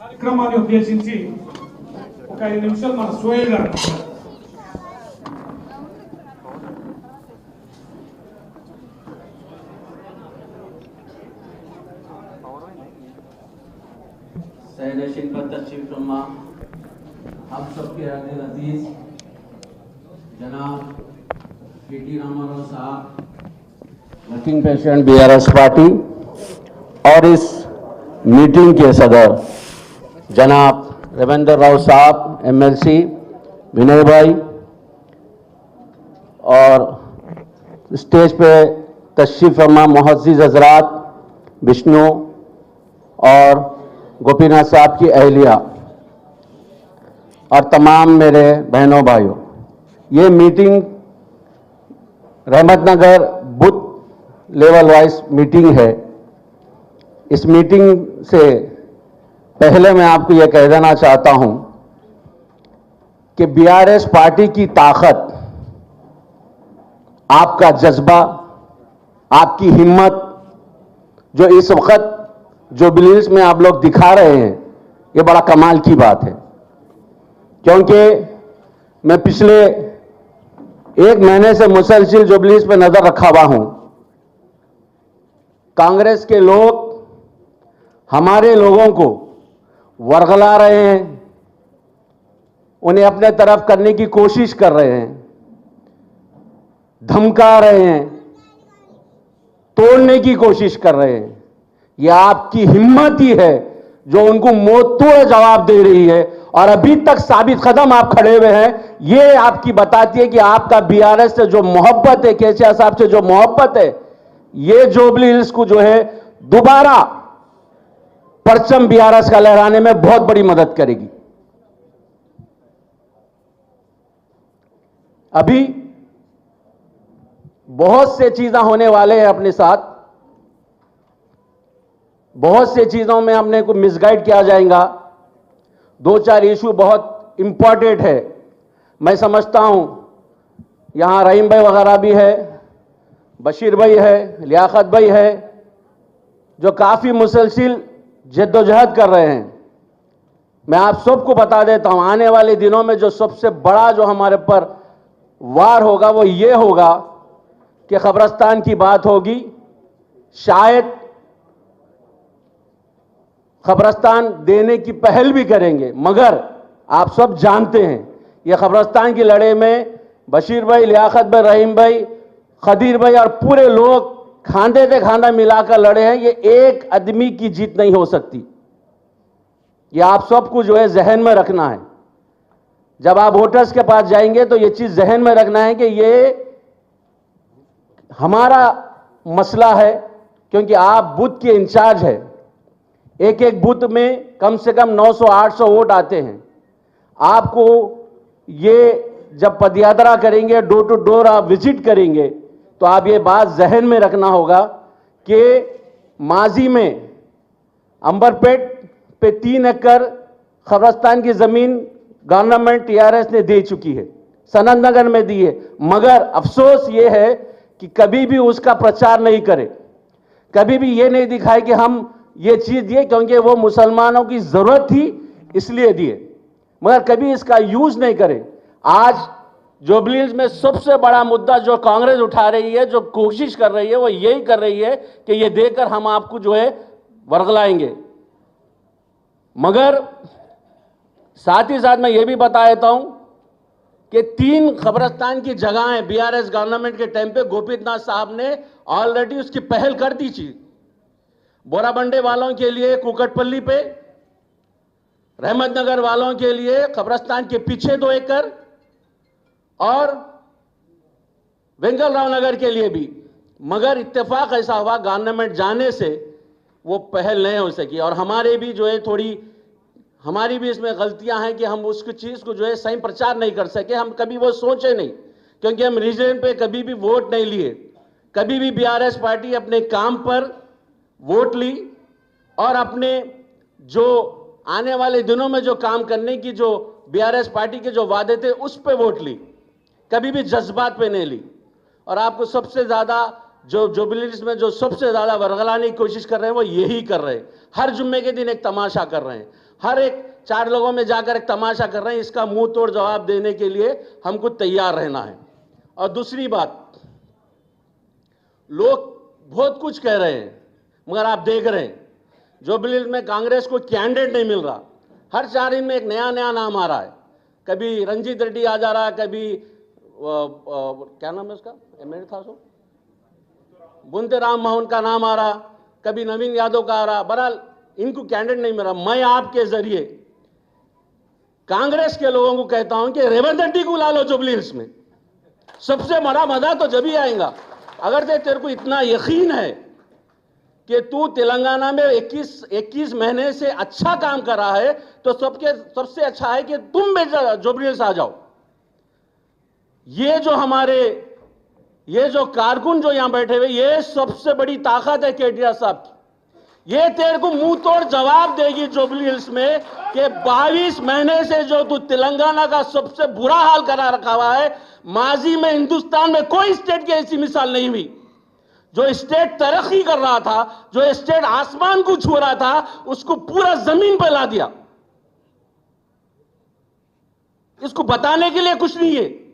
కార్యక్రమాన్ని ఉద్దేశించి ఒక 5 నిమిషాలు మన సోయల్ గారు सैयद पर तशरीफ फरमा आप सबके अजीज जनाब के.टी. रामाराव साहब, वर्किंग प्रेसिडेंट बीआरएस पार्टी, और इस मीटिंग के सदर जनाब रविंद्र राव साहब एमएलसी, विनय भाई, और स्टेज पे तशरीफ फरमा मुअज़्ज़िज़ हज़रात विष्णु और गोपीनाथ साहब की अहलिया और तमाम मेरे बहनों भाइयों, ये meeting Rahmat Nagar booth level wise meeting है। इस मीटिंग से पहले मैं आपको यह कह देना चाहता हूं कि बीआरएस पार्टी की ताकत, आपका जज्बा, आपकी हिम्मत जो इस वक्त जुबलीज में आप लोग दिखा रहे हैं, ये बड़ा कमाल की बात है। क्योंकि मैं पिछले 1 महीने से मुसलसिल जुबलीज पे नजर रखा हुआ हूं। कांग्रेस के लोग हमारे लोगों को वरगला रहे हैं, उन्हें अपने तरफ करने की कोशिश कर रहे हैं, धमका रहे हैं, तोड़ने की कोशिश कर रहे हैं। यह आपकी हिम्मत ही है जो उनको मुंहतोड़ जवाब दे रही है, और अभी तक साबित कदम आप खड़े हुए हैं। यह आपकी बताती है कि आपका बीआरएस से जो मोहब्बत है, केसीआर साहब से जो मोहब्बत है, ये जुबली हिल्स को जो है दोबारा परचम बीआरएस का लहराने में बहुत बड़ी मदद करेगी। अभी बहुत से चीजें होने वाले हैं अपने साथ, बहुत से चीजों में हमने को मिसगाइड किया जाएगा। 2-4 इशू बहुत इंपॉर्टेंट है। मैं समझता हूं यहां रहीम भाई वगैरह भी है, बशीर भाई है, लियाकत भाई है, जो काफी मुसलसिल जद्दोजहद कर रहे हैं। मैं आप सबको बता देता हूं, आने वाले दिनों में जो सबसे बड़ा जो हमारे पर वार होगा वो ये होगा कि कब्रिस्तान की बात होगी। शायद कब्रिस्तान देने की पहल भी करेंगे, मगर आप सब जानते हैं ये कब्रिस्तान की लड़ाई में बशीर भाई, लियाकत भाई, रहीम भाई, खदीर भाई और पूरे लोग खांधे से खांधा मिलाकर लड़े हैं। ये एक आदमी की जीत नहीं हो सकती। ये आप सबको जो है जहन में रखना है। जब आप वोटर्स के पास जाएंगे तो ये चीज जहन में रखना है कि ये हमारा मसला है, क्योंकि आप बूथ के इंचार्ज है। एक एक बूथ में कम से कम 900-800 वोट आते हैं। आपको ये जब पदयात्रा करेंगे, डोर टू डोर आप विजिट करेंगे, तो आप ये बात जहन में रखना होगा कि माजी में अंबरपेट पे 3 एकड़ कब्रिस्तान की जमीन गवर्नमेंट टीआरएस ने दे चुकी है, सनत नगर में दी है, मगर अफसोस ये है कि कभी भी उसका प्रचार नहीं करे, कभी भी ये नहीं दिखाए कि हम ये चीज दिए क्योंकि वो मुसलमानों की जरूरत थी इसलिए दिए, मगर कभी इसका यूज नहीं करे। आज जुबली हिल्स में सबसे बड़ा मुद्दा जो कांग्रेस उठा रही है, जो कोशिश कर रही है, वो यही कर रही है कि ये देकर हम आपको जो है वरगलाएंगे। मगर साथ ही साथ मैं ये भी बता देता हूं कि 3 कब्रिस्तान की जगहें बीआरएस गवर्नमेंट के टाइम पे गोपीनाथ साहब ने ऑलरेडी उसकी पहल कर दी थी। बोराबंडे वालों के लिए कुकटपल्ली पे, रहमतनगर वालों के लिए कब्रिस्तान के पीछे 2 एकड़ और वेंगलराव नगर के लिए भी, मगर इत्तेफाक ऐसा हुआ गवर्नमेंट जाने से वो पहल नहीं हो सकी। और हमारे भी जो है हमारी भी इसमें गलतियां हैं कि हम उसकी चीज को जो है सही प्रचार नहीं कर सके। हम कभी वो सोचे नहीं, क्योंकि हम रीजन पे कभी भी वोट नहीं लिए। कभी भी बीआरएस पार्टी अपने काम पर वोट ली और अपने जो आने वाले दिनों में जो काम करने की जो बीआरएस पार्टी के जो वादे थे उस पे वोट ली, कभी भी जज्बात पे नहीं ली। और आपको सबसे ज्यादा जो जुबली हिल्स में जो सबसे ज्यादा वरगलाने की कोशिश कर रहे हैं वो यही कर रहे हैं। हर जुम्मे के दिन एक तमाशा कर रहे हैं। हर एक 4 लोगों में जाकर एक तमाशा कर रहे हैं। इसका मुंह तोड़ जवाब देने के लिए हमको तैयार रहना है। और दूसरी बात, लोग बहुत कुछ कह रहे हैं, मगर आप देख रहे हैं जुबली हिल्स में कांग्रेस को कैंडिडेट नहीं मिल रहा। हर 4 दिन में एक नया नया नाम आ रहा है। कभी रंजीत रेड्डी आ जा रहा है, कभी क्या नाम है उसका, एमएलए था सो बुंते राम मोहन का नाम आ रहा, कभी नवीन यादव का आ रहा। बहरहाल इनको कैंडिडेट नहीं मिला। मैं आपके जरिए कांग्रेस के लोगों को कहता हूं कि रेवंत रेड्डी को ला लो जुबली हिल्स में। सबसे बड़ा मजा तो जब ही आएगा अगर तेरे को इतना यकीन है कि तू तेलंगाना में 21 महीने से अच्छा काम कर रहा है, तो सबसे अच्छा है कि तुम भी जुबली हिल्स आ जाओ। ये जो कारकुन जो यहां बैठे हुए, ये सबसे बड़ी ताकत है केटीआर साहब की। ये तेरे को मुंह तोड़ जवाब देगी जुबली हिल्स में कि 22 महीने से जो तू तेलंगाना का सबसे बुरा हाल करा रखा हुआ है, माजी में हिंदुस्तान में कोई स्टेट की ऐसी मिसाल नहीं हुई। जो स्टेट तरक्की कर रहा था, जो स्टेट आसमान को छू रहा था, उसको पूरा जमीन पर ला दिया। इसको बताने के लिए कुछ नहीं है।